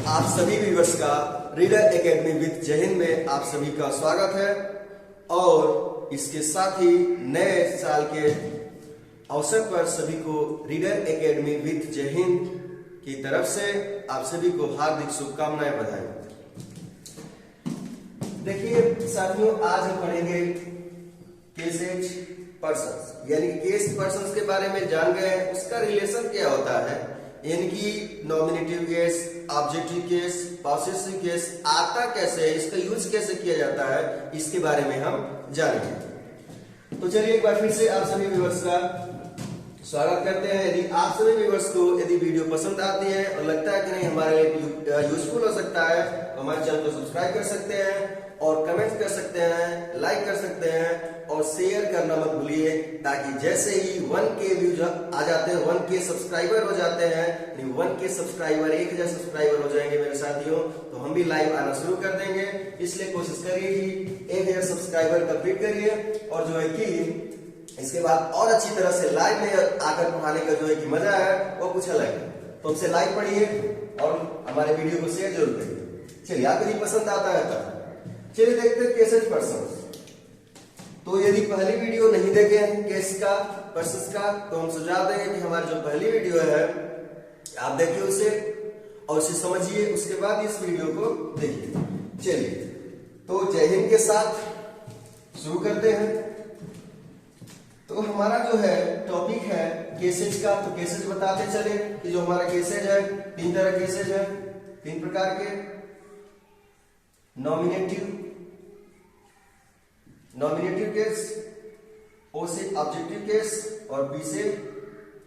आप सभी व्यूअर्स का रीडर एकेडमी विद जय हिंद में आप सभी का स्वागत है और इसके साथ ही नए साल के अवसर पर सभी को रीडर एकेडमी विद जय हिंद की तरफ से आप सभी को हार्दिक शुभकामनाएं बधाई। देखिए साथियों, आज हम पढ़ेंगे केसेज पर्सन्स, यानी केस पर्सन्स के बारे में जान गए हैं। उसका रिलेशन क्या होता है, यानी कि nominative case, objective case, possessive case आता कैसे है, इसका यूज कैसे किया जाता है, इसके बारे में हम जानेंगे। तो चलिए एक बार फिर से आप सभी व्यूअर्स का स्वागत करते हैं। यदि आप सभी व्यूअर्स को यदि वीडियो पसंद आती है और लगता है कि नहीं हमारे लिए यूजफुल हो सकता है, तो हमारे चैनल को सब्सक्राइब कर सकते हैं और कमेंट कर सकते हैं, लाइक कर सकते हैं और शेयर करना मत भूलिए, ताकि जैसे ही 1K व्यूज आ जाते हैं, 1K सब्सक्राइबर हो जाते हैं, 1K सब्सक्राइबर 1000 सब्सक्राइबर हो जाएंगे मेरे साथियों, तो हम भी लाइव आना शुरू कर देंगे। इसलिए कोशिश करिए कि 1000 सब्सक्राइबर कंप्लीट करिए और जो है कि इसके बाद और अच्छी तरह से लाइव में आकर पढ़ाने का जो है कि मजा है वो कुछ अलग है। तो हमसे लाइव पढ़िए और हमारे वीडियो को शेयर जरूर करिए। चलिए, आपको यदि पसंद आता है तो चलिए देखते हैं केसेज पर्सन्स। तो यदि पहली वीडियो नहीं देखे हैं केस का पर्सन्स का, तो हम सुझाव देंगे कि हमारी जो पहली वीडियो है आप देखिए उसे और उसे समझिए, उसके बाद इस वीडियो को देखिए। चलिए, तो जय हिंद के साथ शुरू करते हैं। तो हमारा जो है टॉपिक है केसेज का। तो केसेज बताते चले कि जो हमारा केसेज है, 3 तरह केसेज है, 3 प्रकार के। नॉमिनेटिव केस, ओ से ऑब्जेक्टिव केस और बी से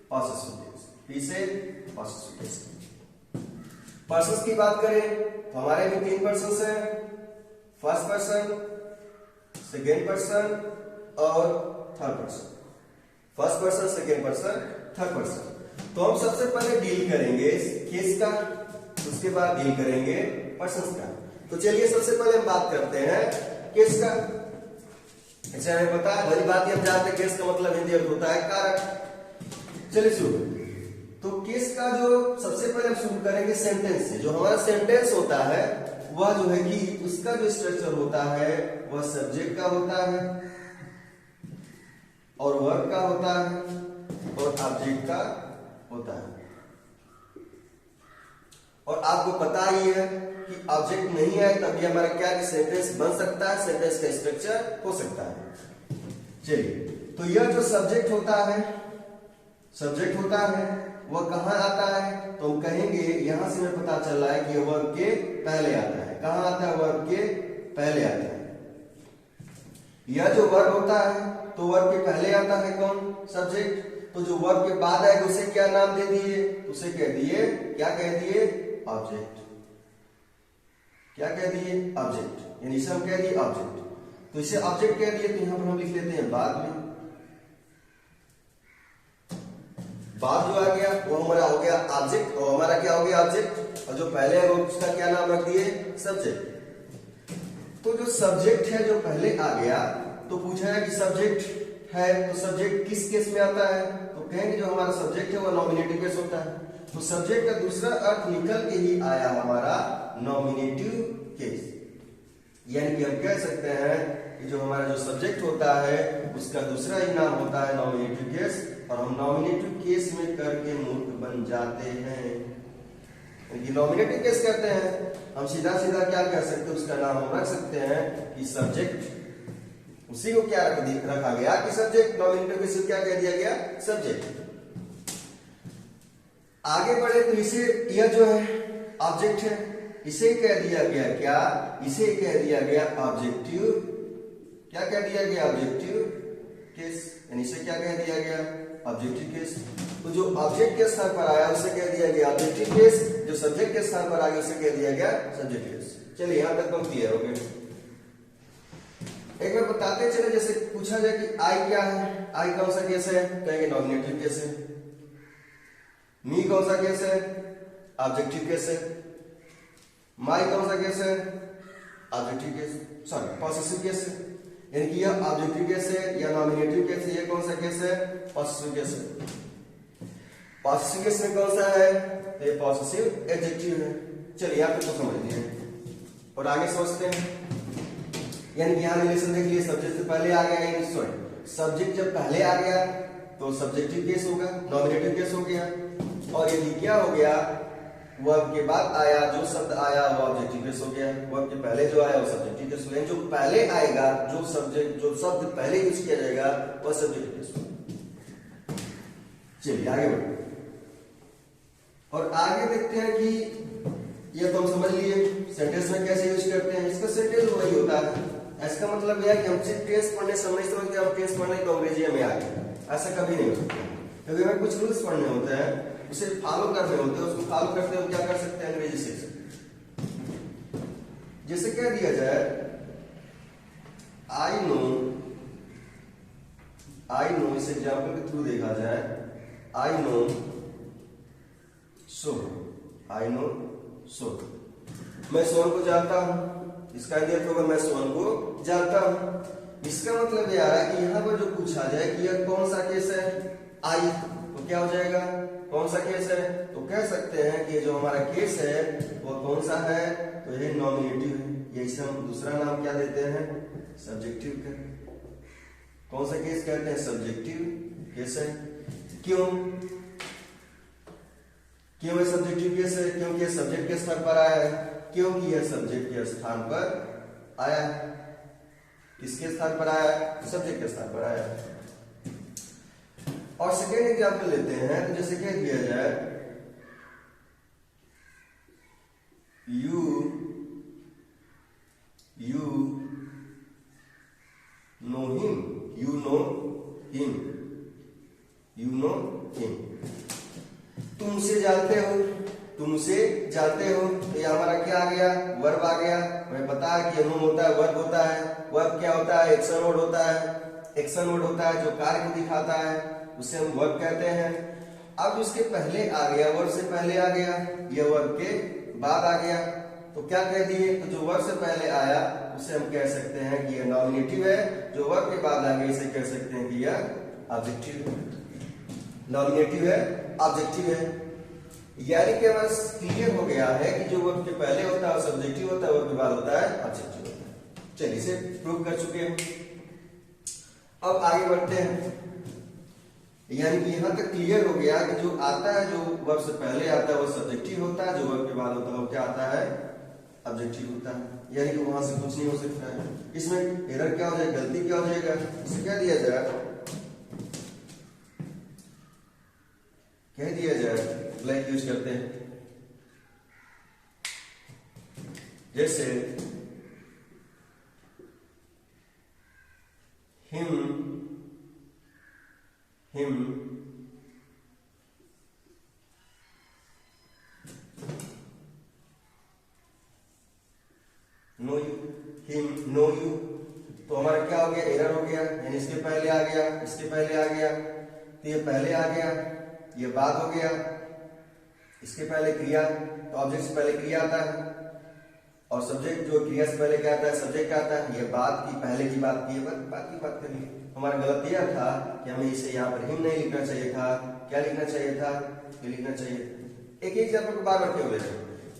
पॉसेसिव केस। बी से पॉसेसिव केस। पर्सन्स की बात करें तो हमारे में 3 पर्सन्स हैं, फर्स्ट पर्सन, सेकेंड पर्सन और third person. First person, second person, third person. तो हम सबसे पहले डील करेंगे केस का, उसके बाद डील करेंगे पर्सन्स का। तो चलिए सबसे पहले हम बात करते हैं केस का। अच्छा, हमें पता है बड़ी बात ही हम जानते हैं, केस का मतलब हिंदी अर्थ होता है कारक। चलिए शुरू। तो केस का जो सबसे पहले हम शुरू करेंगे सेंटेंस से। जो हमारा सेंटेंस होता है वह जो है कि उसका जो स्ट्रक्चर होता है वह सब्जेक्ट का होता है और वर्ब का होता है और ऑब्जेक्ट का होता है। और आपको पता ही है कि ऑब्जेक्ट नहीं है तब भी हमारा क्या सेंटेंस बन सकता है, सेंटेंस का स्ट्रक्चर हो सकता है। चलिए, तो यह जो सब्जेक्ट होता है वह कहां आता है, तो हम कहेंगे यहां से हमें पता चल रहा है कि वर्ब के पहले आता है। कहां आता है? वर्ब के पहले आता है। यह जो वर्ब होता है तो वर्ब के पहले आता है कौन? सब्जेक्ट। तो जो वर्ब के बाद आएगा उसे क्या नाम दे दिए? उसे कह दिए, क्या कह दिए? ऑब्जेक्ट। क्या कह दिए? ऑब्जेक्ट। यानी इसे हम कह दिए ऑब्जेक्ट। तो इसे ऑब्जेक्ट कह दिए, तो यहां पर हम लिख लेते हैं बाद में। बाद जो आ गया वो हमारा हो गया ऑब्जेक्ट और हमारा क्या हो गया? ऑब्जेक्ट। और जो पहले है वो उसका क्या नाम रख दिए? सब्जेक्ट। तो जो सब्जेक्ट है जो पहले आ गया, तो पूछा है कि सब्जेक्ट है तो सब्जेक्ट किस केस में आता है, तो कहेंगे जो हमारा सब्जेक्ट है वो नॉमिनेटिव केस होता है। तो सब्जेक्ट का दूसरा अर्थ निकल के ही आया हमारा नॉमिनेटिव केस। यानी कि हम कह सकते हैं कि जो हमारा जो सब्जेक्ट होता है उसका दूसरा ही नाम होता है नॉमिनेटिव केस, और हम नॉमिनेटिव केस में करके मूर्ख बन जाते हैं। नॉमिनेटिव केस कहते हैं, हम सीधा सीधा क्या कह सकते हैं, उसका नाम हम रख सकते हैं कि सब्जेक्ट। उसी को क्या रखा गया कि सब्जेक्ट। नॉमिनेटिव केस क्या कह दिया गया? सब्जेक्ट। आगे बढ़े तो इसे, यह जो है ऑब्जेक्ट है, इसे कह दिया गया क्या? इसे कह दिया गया ऑब्जेक्टिव। क्या कह दिया गया? Objective case. यानी इसे क्या कह दिया गया? Objective case. तो जो ऑब्जेक्ट के स्थान पर आया उसे कह दिया गया ऑब्जेक्टिव केस, जो सब्जेक्ट के स्थान पर आ गया उसे कह दिया गया सब्जेक्ट केस। चलिए यहां तक हम क्लियर हो गए। एक बार बताते चले, जैसे पूछा जाए कि आई क्या है, आई कौन सा केस है, कहेंगे नॉमिनेटिव केस है। मी कौन सा केस है? ऑब्जेक्टिव केस है। माई कौन सा केस है? Objective case, sorry possessive case है। यानी कि यह ऑब्जेक्टिव केस है या नॉमिनेटिव केस है। ये कौन सा केस है? पॉसेसिव केस है। पॉसेसिव केस में कौन सा है? तो ये पॉसेसिव एडजेक्टिव है। चलिए आप इसको समझ लिए और आगे सोचते हैं। यानी कि यहाँ रिलेशन देख लिए, सब्जेक्ट से पहले आ गया, यानी सॉरी सब्जेक्ट जब पहले आ गया तो सब्जेक्टिव केस होगा, नॉमिनेटिव केस हो गया। और यदि क्या हो गया, वर्ब के बाद आया जो शब्द आया वो ऑब्जेक्टिव केस हो गया, वर्ब के पहले जो आया वो सब्जेक्टिव केस हो गया। जो पहले आएगा, जो शब्द पहले यूज किया जाएगा वह सब्जेक्टिव केस होगा। चलिए आगे बढ़ते और आगे देखते हैं कि ये तो हम समझ लिए सेंटेंस में कैसे यूज करते हैं। इसका सेंटेंस वही होता है। इसका मतलब यह है कि हम सिर्फ टेंस पढ़ने समय समझते हैं, हम टेंस पढ़ने तो अंग्रेजी में आ गए, ऐसा कभी नहीं हो सकता। क्योंकि हमें कुछ रूल्स पढ़ने होते हैं, उसे फॉलो करने होते हैं, उसको फॉलो करते हुए क्या कर सकते हैं, अंग्रेजी सीख सकते हैं। जैसे कह दिया जाए आई नो, इस एग्जाम्पल के थ्रू देखा जाए, आई नो सो, मैं सोन को जानता हूं, इसका अर्थ होगा मैं सोन को जानता हूं। इसका मतलब यह है कि यहाँ पर जो पूछा जाए कि यह कौन सा केस है, आई, तो क्या हो जाएगा, कौन सा केस है, तो कह सकते हैं कि जो हमारा केस है वो कौन सा है, तो ये नॉमिनेटिव है। यही से हम दूसरा नाम क्या देते हैं, सब्जेक्टिव का। कौन सा केस कहते हैं, सब्जेक्टिव केस है। क्यों ये सब्जेक्टिव केस है, क्योंकि यह सब्जेक्ट के स्थान पर आया है, क्योंकि यह सब्जेक्ट के स्थान पर आया है। किसके स्थान पर आया है, सब्जेक्ट के स्थान पर आया है। और सेकेंड एग्जाम्पल लेते हैं, तो जैसे कह दिया जाए यू नो हिम, तुम उसे जानते हो, तो ये हमारा क्या आ गया, वर्ब आ गया। हमें पता है कि नो होता है, वर्ब होता है। वर्ब क्या होता है, एक्शन वर्ड होता है, जो कार्य को दिखाता है उसे हम वर्ब कहते हैं। अब इसके पहले आ गया, वर्ब से पहले आ गया, यह वर्ब के बाद आ गया, तो क्या कह दिए, तो जो वर्ब से पहले आया उसे हम कह सकते हैं कि यह नॉमिनेटिव है। जो वर्ब के बाद आ गया इसे कह सकते हैं कि यह ऑब्जेक्टिव है। नॉमिनेटिव है, ऑब्जेक्टिव है। यानी कि बस क्लियर हो गया है कि जो वर्ब के पहले होता है वो सब्जेक्टिव होता है, वर्ब के बाद होता है ऑब्जेक्टिव होता है। चलिए इसे प्रूव कर चुके हैं। अब आगे बढ़ते हैं। यानी कि यहां तक क्लियर हो गया कि जो आता है, जो वर्ब से पहले आता है वो सब्जेक्टिव होता है, जो वर्ब के बाद होता है वो क्या आता है, ऑब्जेक्टिव होता है। यानी कि वहां से कुछ नहीं हो सकता है। इसमें एरर क्या हो जाएगा, गलती क्या हो जाएगा, इसे कह दिया जाए लाइक यूज करते हैं। जैसे हिम नो यू, तो हमारा क्या हो गया, एरर हो गया। यानी इसके पहले आ गया, तो ये पहले आ गया, ये बाद हो गया, इसके पहले क्रिया, तो ऑब्जेक्ट से पहले क्रिया आता है, और सब्जेक्ट जो क्रिया से पहले क्या आता है, सब्जेक्ट आता है। ये बात की, पहले की बात की, बात की बात करिए। हमारा गलत यह था कि हमें इसे यहाँ पर हिम नहीं लिखना चाहिए था, क्या लिखना चाहिए था, ये लिखना चाहिए। एक एग्जाम्पल को बार बार क्यों ले,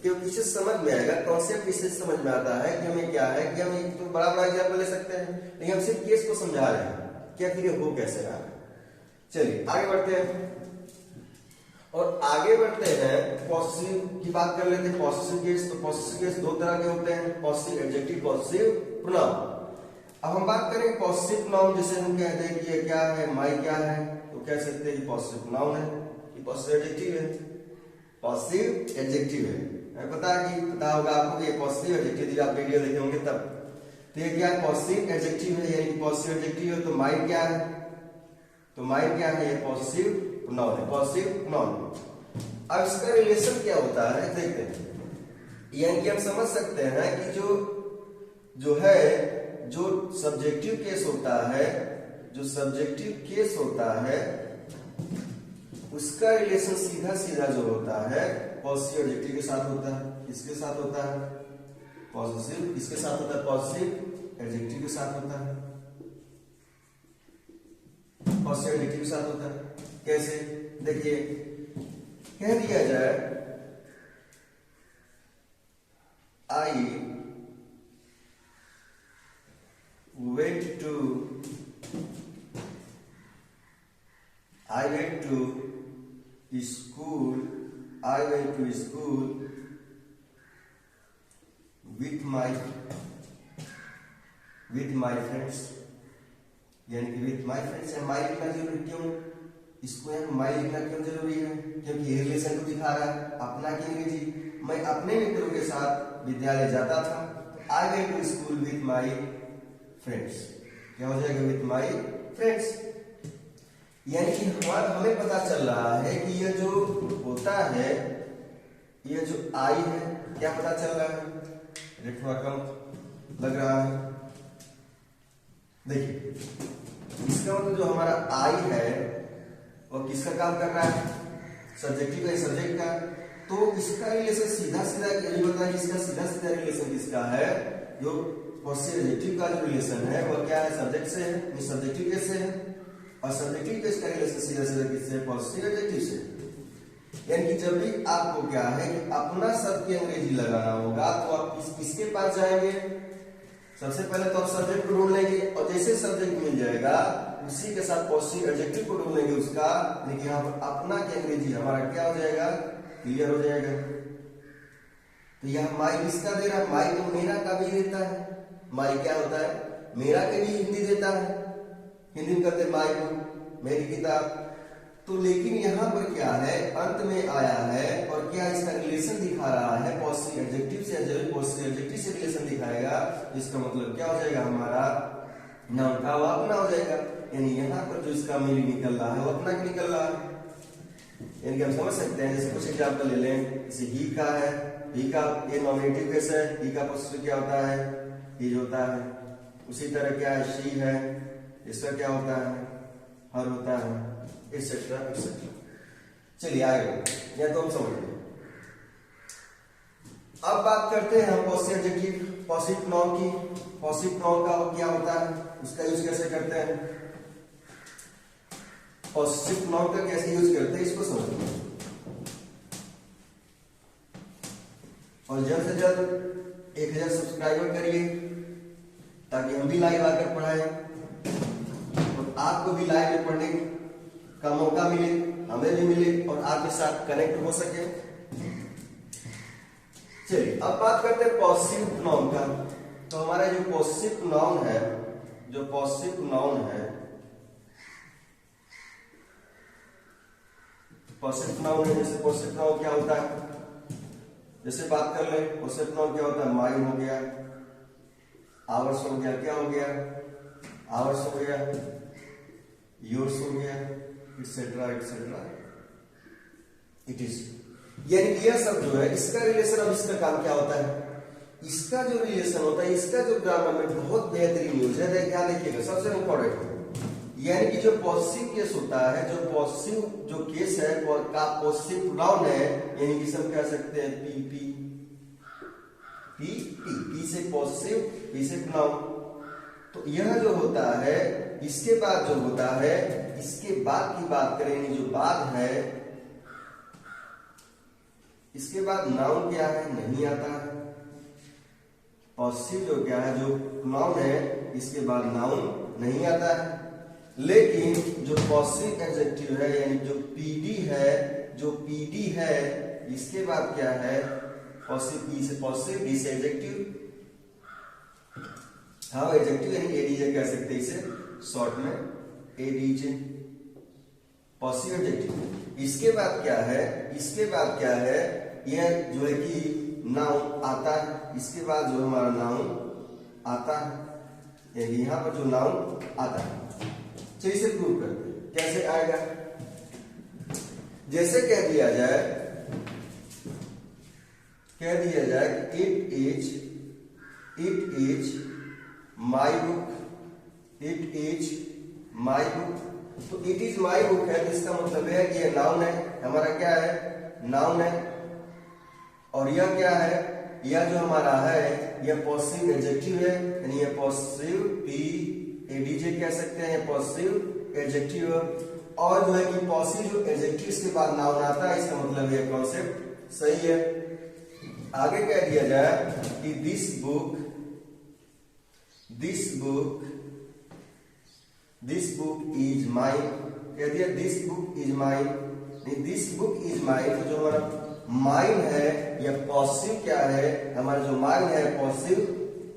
क्योंकि इसे समझ में आएगा, कॉन्सेप्ट इससे समझ में आता है कि हमें क्या है, कि हम एक तो बड़ा एग्जाम्पल ले सकते हैं, लेकिन हम सिर्फ केस को समझा रहे हैं कि आखिर हो कैसे रहा है। चलिए आगे बढ़ते हैं। और आगे बढ़ते हैं, पॉसेसिव की बात कर लेते हैं। पॉसेसिव केस, तो पॉसेसिव केस दो तरह के होते हैं, पॉसेसिव एडजेक्टिव, पॉसेसिव प्रोनाउन। अब हम बात करें पॉसेसिव प्रोनाउन, जैसे हम कहते हैं कि ये क्या है, माई क्या है, तो कह सकते हैं कि पॉसेसिव प्रोनाउन है, कि पॉसेसिव एडजेक्टिव है, पॉसेसिव एडजेक्टिव है। हमें पता होगा आपको कि ये पॉसेसिव एडजेक्टिव, यदि आप वीडियो देखे होंगे तब। तो ये क्या है, पॉसेसिव एडजेक्टिव है, यानी कि पॉसेसिव एडजेक्टिव है। तो माई क्या है, ये पॉसेसिव प्रोनाउन है, पॉसेसिव प्रोनाउन। अब इसका रिलेशन क्या होता है देखते हैं। यानी कि हम समझ सकते हैं कि जो सब्जेक्टिव केस होता है, उसका रिलेशन सीधा जो होता है पॉजिटिव एडजेक्टिव के साथ होता है। किसके साथ होता है, पॉजिटिव, किसके साथ होता है, पॉजिटिव एडजेक्टिव के साथ होता है, पॉजिटिव एडजेक्टिव के साथ होता है। कैसे, देखिए कह दिया जाए went to school with my friends, यानी कि विथ माई फ्रेंड्स है माई लिखना जरूरी क्यों, इसको यहाँ माई लिखना क्यों जरूरी है, क्योंकि ये रिलेशन को दिखा रहा है अपना की अंग्रेजी। मैं अपने मित्रों के साथ विद्यालय जाता था, I went to school with my friends, क्या हो जाएगा विथ माई फ्रेंड्स। यानी कि हमें पता चल रहा है कि यह जो होता है, यह जो आई है, क्या पता चल रहा है, रेट थोड़ा कम लग रहा है। देखिए इसका मतलब जो हमारा आई है वो किसका काम कर रहा है, सब्जेक्टिव का, सब्जेक्ट का। तो इसका रिलेशन सीधा सीधा यही होता है कि इसका सीधा सीधा रिलेशन किसका है, जो पॉजिटिव एडजेक्टिव का जो रिलेशन है वो क्या है, सब्जेक्ट से है, सब्जेक्टिव केस से है, और सब्जेक्टिव केस का रिलेशन सीधा सीधा किससे है, पॉजिटिव एडजेक्टिव से। यानी कि जब भी आपको क्या है कि अपना शब्द की अंग्रेजी लगाना होगा तो आप किसके पास जाएंगे, सबसे पहले तो आप सब्जेक्ट को ढूंढ लेंगे, और जैसे सब्जेक्ट मिल जाएगा उसी के साथ पॉजिटिव एडजेक्टिव को ढूंढ लेंगे उसका, लेकिन यहाँ पर अपना की अंग्रेजी हमारा क्या हो जाएगा, क्लियर हो जाएगा। तो यह माई किसका दे रहा है, माई तो मेरा का भी देता है, माई क्या होता है, मेरा के भी हिंदी देता है, हिंदी में कहते हैं माई बुक, मेरी किताब। तो लेकिन यहाँ पर क्या है, अंत में आया है और क्या इसका रिलेशन दिखा रहा है, पॉजिटिव एडजेक्टिव से, जब पॉजिटिव एडजेक्टिव से रिलेशन दिखाएगा इसका मतलब क्या हो जाएगा, हमारा नाउन का वो अपना हो जाएगा। यानी यहाँ पर जो इसका मीनिंग निकल रहा है वो अपना की निकल रहा है। यानी कि हम समझ सकते हैं, जैसे कुछ एग्जाम्पल ले लें, जैसे ही का है, ही का ये नॉमिनेटिव केस है, ही का पॉजिटिव क्या होता है, ही होता है। उसी तरह क्या है, शी है, इसका क्या होता है, हर होता है, एक्सेट्रा एक्सेट्रा। चलिए आगे, या तो हम समझ गए। अब बात करते हैं हम पॉजिटिव एडजेक्टिव, पॉजिटिव नाउन की। पॉजिटिव नाउन का क्या होता है, उसका यूज कैसे करते हैं, पॉजिटिव नाउन का कैसे यूज करते हैं इसको समझिए, और जल्द से जल्द 1000 सब्सक्राइबर करिए ताकि हम भी लाइव आकर पढ़ाएं और आपको भी लाइव में पढ़ने का मौका मिले, हमें भी मिले और आपके साथ कनेक्ट हो सके। चलिए अब बात करते हैं पॉजिटिव नाउन का। तो हमारा जो पॉजिटिव नाउन है, जो पॉजिटिव नाउन है, पॉजिटिव नाउन है, जैसे पॉजिटिव नाउन क्या होता है, जैसे बात कर ले, पॉजिटिव नाउन क्या होता है, माई हो गया, आवर्स हो गया, क्या हो गया, आवर्स हो गया, योर्स हो गया, एक्सेट्रा एक्सेट्रा, इट इज। यानी कि यह सब जो है इसका रिलेशन, अब इसका काम क्या होता है, इसका जो रिलेशन होता है, इसका जो ग्रामर में बहुत बेहतरीन यूज है, क्या देखिएगा, सबसे इंपॉर्टेंट। यानी कि जो पॉजिटिव केस होता है, जो पॉजिटिव जो केस है का पॉजिटिव नाउन है, यानी कि सब कह सकते हैं P P P T, P से पॉजिटिव, पी से नाउन। तो यह जो होता है, इसके बाद जो होता है, इसके बाद की बात करें, जो बाद है, इसके बाद नाउन क्या है, नहीं आता है। पॉजिटिव जो क्या है, जो नाउन है, इसके बाद नाउन नहीं आता है। लेकिन जो पॉजिटिव एडजेक्टिव है, यानी जो पीडी है, जो पीडी है, इसके बाद क्या है, पॉजिटिव, पी से पॉजिटिव, डी से एडजेक्टिव, हाँ एडजेक्टिव यानी एडीजे कह सकते हैं इसे शॉर्ट में, एडीजे पॉजिटिव एडजेक्टिव। इसके बाद क्या है, इसके बाद क्या है, यह जो है कि नाउन आता है, इसके बाद जो हमारा नाउन आता है, यानी यहाँ पर जो नाउन आता है। चलिए इसे प्रूव करते हैं, कैसे आएगा, जैसे कह दिया जाए कि it is my book, it is my book. तो इट इज माई बुक है, तो इसका मतलब है कि यह नाउन है, हमारा क्या है, नाउन है। और यह क्या है, यह जो हमारा है, यह पॉजिटिव एडजेक्टिव है, यानी यह पॉजिटिव पी एडीजे कह सकते हैं, पॉजिटिव एडजेक्टिव। और जो है कि पॉजिटिव एडजेक्टिव के बाद नाउन आता है, इसका मतलब यह कॉन्सेप्ट सही है। आगे कह दिया जाए कि दिस बुक इज माइन, कह दिया this book is mine. This book is mine, तो जो हमारा माइन है या पॉसिव क्या है, हमारा जो माइन है पॉसिव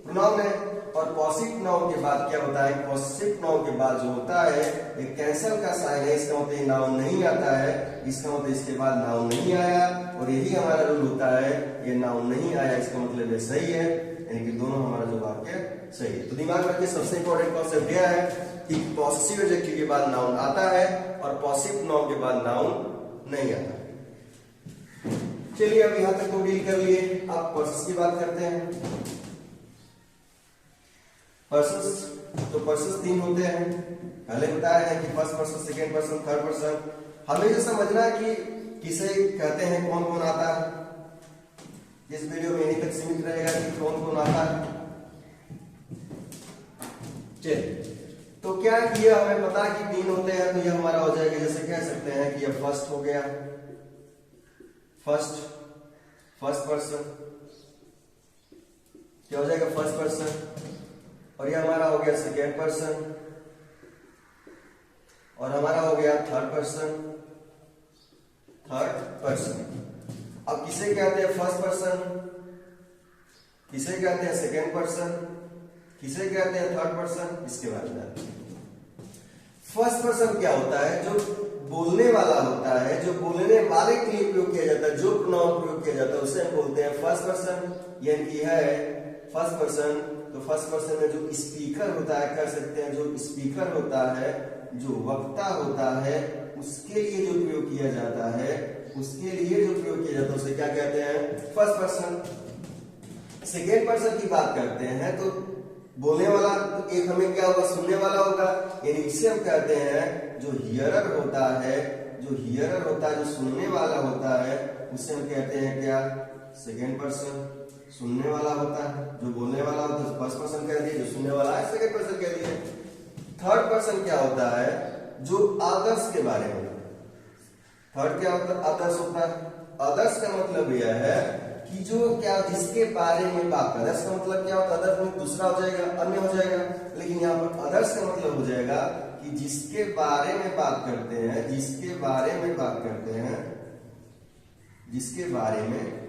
प्रोनाउन है। और पॉसिव प्रोनाउन के बाद क्या होता है, पॉसिव प्रोनाउन के बाद जो होता है ये कैंसल का साइन है, इसका मतलब नाउन नहीं आता है, इसका मतलब इसके बाद नाउन नहीं आया। और यही हमारा रूल होता है, ये नाउन नहीं आया इसका मतलब ये सही है, यानी कि दोनों हमारा जो वाक्य सही है। तो दिमाग में रखिए सबसे इंपॉर्टेंट कॉन्सेप्ट यह है कि पॉसेसिव एडजेक्टिव के बाद नाउन आता है और पॉसिव प्रोनाउन के बाद नाउन नहीं आता। चलिए अब यहां तक तो डील कर लिए, अब पर्सन्स की बात करते हैं। पर्सन्स, तो पर्सन्स 3 होते हैं, पहले बताया है कि first person, second person, third person. हमें ये समझना है कि किसे कहते हैं, कौन कौन आता है। इस वीडियो में यहीं तक सीमित रहेगा कि कौन कौन आता है। चलिए, तो क्या किया, हमें पता है कि 3 होते हैं, तो ये हमारा हो जाएगा, जैसे कह सकते हैं कि ये फर्स्ट हो गया, फर्स्ट पर्सन, क्या हो जाएगा फर्स्ट पर्सन। और ये हमारा हो गया सेकेंड पर्सन, और हमारा हो गया थर्ड पर्सन। अब किसे कहते हैं फर्स्ट पर्सन, किसे कहते हैं सेकेंड पर्सन, किसे कहते हैं थर्ड पर्सन, इसके बारे में। फर्स्ट पर्सन क्या होता है, जो बोलने वाला होता है, जो बोलने वाले के लिए प्रयोग किया जाता है, जो प्रोनाउन प्रयोग किया जाता है उसे हम बोलते हैं फर्स्ट पर्सन, यानी कि है फर्स्ट पर्सन। तो फर्स्ट पर्सन में जो स्पीकर होता है, कह सकते हैं जो स्पीकर होता है, जो वक्ता होता है, उसके लिए जो प्रयोग किया जाता है, उसे क्या कहते हैं फर्स्ट पर्सन। सेकेंड पर्सन की बात करते हैं तो बोलने वाला, तो एक हमें क्या होगा, सुनने वाला होगा, यानी इसे हम कहते हैं जो हियरर होता है, जो सुनने वाला होता है, उसे हम कहते हैं क्या, सेकेंड पर्सन। सुनने वाला होता है, जो बोलने वाला होता है फर्स्ट पर्सन कह दिए, जो सुनने वाला है सेकेंड पर्सन कह दिए। थर्ड पर्सन क्या होता है, जो अदर्स के बारे में, थर्ड क्या होता है, अदर्स होता है। अदर्स का मतलब यह है कि जो क्या, जिसके बारे में बात, अदर्स का मतलब क्या होता है, अदर्स में दूसरा हो जाएगा, अन्य हो जाएगा, लेकिन यहाँ पर अदर्स का मतलब हो जाएगा कि जिसके बारे में बात करते हैं, जिसके बारे में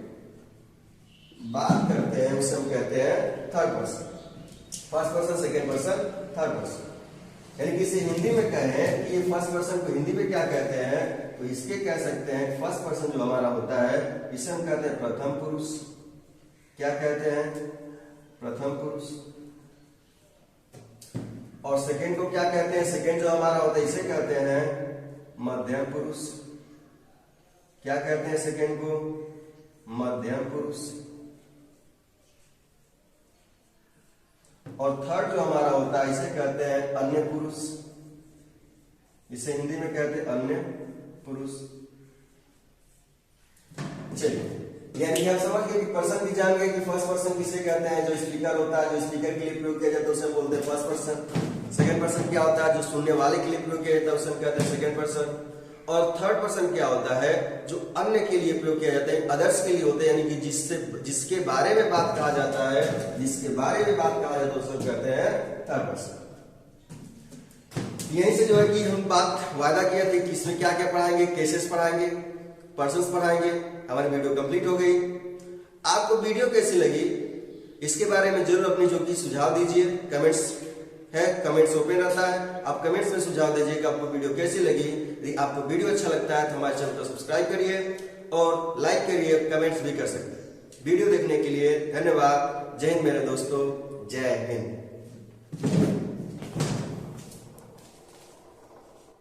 बात करते हैं उसे हम कहते हैं third person. First person, second person, third person. यानी किसी हिंदी में कहें कि ये फर्स्ट पर्सन को हिंदी में क्या कहते हैं, तो इसके कह सकते हैं फर्स्ट पर्सन जो हमारा होता है इसे हम कहते हैं प्रथम पुरुष। क्या कहते हैं, प्रथम पुरुष। और सेकेंड को क्या कहते हैं, सेकेंड जो हमारा होता है इसे कहते हैं मध्यम पुरुष। क्या कहते हैं सेकेंड को, मध्यम पुरुष। और थर्ड जो हमारा होता है इसे कहते हैं अन्य पुरुष, इसे हिंदी में कहते हैं अन्य पुरुष। चलिए, यानी हम समझ गए कि पर्सन भी जान गए कि फर्स्ट पर्सन किसे कहते हैं, जो स्पीकर होता है, जो स्पीकर के लिए प्रयोग किया जाता है उसे बोलते हैं फर्स्ट पर्सन। सेकंड पर्सन क्या होता है, जो सुनने वाले के लिए प्रयोग किया जाता है उसे कहते हैं सेकंड पर्सन। और थर्ड पर्सन क्या होता है, जो अन्य के लिए प्रयोग किया जाता है, अदर्स के लिए होता है, यानी कि जिसके बारे में बात कहा जाता है, उसे कहते हैं थर्ड पर्सन। यहीं से जो है कि हम वादा किया था कि इसमें क्या क्या पढ़ाएंगे, केसेस पढ़ाएंगे, पर्सन्स पढ़ाएंगे। हमारी वीडियो कंप्लीट हो गई। आपको वीडियो कैसी लगी इसके बारे में जरूर अपनी जो कि सुझाव दीजिए। कमेंट्स ओपन रहता है, आप कमेंट्स में सुझाव दीजिए कि आपको वीडियो कैसी लगी। यदि आपको वीडियो अच्छा लगता है तो हमारे चैनल को सब्सक्राइब करिए और लाइक करिए, कमेंट्स भी कर सकते हैं। वीडियो देखने के लिए धन्यवाद। जय हिंद मेरे दोस्तों, जय हिंद।